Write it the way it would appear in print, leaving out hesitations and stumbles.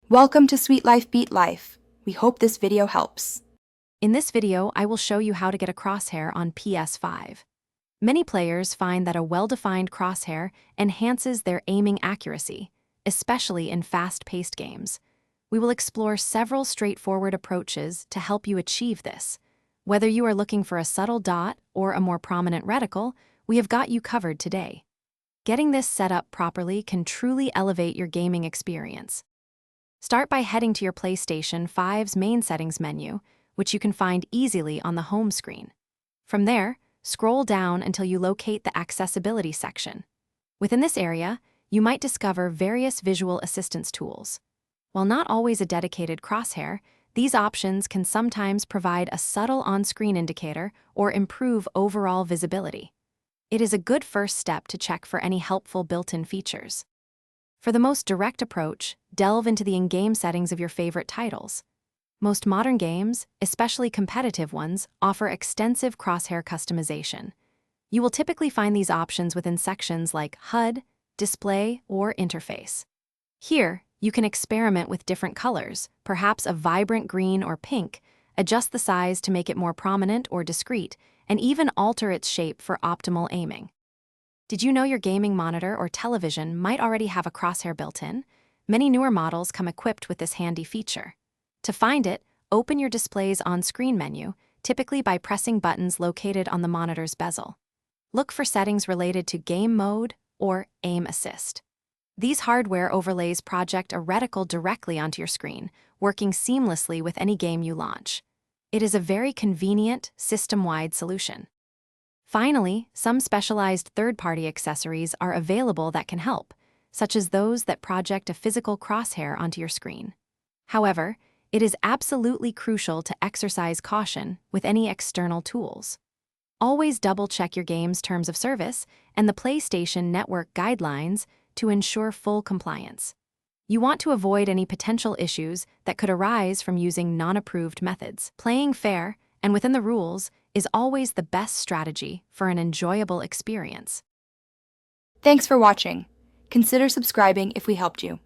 Welcome to Sweet Life Beat Life. We hope this video helps. In this video, I will show you how to get a crosshair on PS5. Many players find that a well-defined crosshair enhances their aiming accuracy, especially in fast-paced games. We will explore several straightforward approaches to help you achieve this. Whether you are looking for a subtle dot or a more prominent reticle, we have got you covered today. Getting this set up properly can truly elevate your gaming experience. Start by heading to your PlayStation 5's main settings menu, which you can find easily on the home screen. From there, scroll down until you locate the accessibility section. Within this area, you might discover various visual assistance tools. While not always a dedicated crosshair, these options can sometimes provide a subtle on-screen indicator or improve overall visibility. It is a good first step to check for any helpful built-in features. For the most direct approach, delve into the in-game settings of your favorite titles. Most modern games, especially competitive ones, offer extensive crosshair customization. You will typically find these options within sections like HUD, Display, or Interface. Here, you can experiment with different colors, perhaps a vibrant green or pink, adjust the size to make it more prominent or discreet, and even alter its shape for optimal aiming. Did you know your gaming monitor or television might already have a crosshair built in? Many newer models come equipped with this handy feature. To find it, open your display's on-screen menu, typically by pressing buttons located on the monitor's bezel. Look for settings related to game mode or aim assist. These hardware overlays project a reticle directly onto your screen, working seamlessly with any game you launch. It is a very convenient, system-wide solution. Finally, some specialized third-party accessories are available that can help, such as those that project a physical crosshair onto your screen. However, it is absolutely crucial to exercise caution with any external tools. Always double-check your game's terms of service and the PlayStation Network guidelines to ensure full compliance. You want to avoid any potential issues that could arise from using non-approved methods. Playing fair and within the rules is always the best strategy for an enjoyable experience. Thanks for watching. Consider subscribing if we helped you.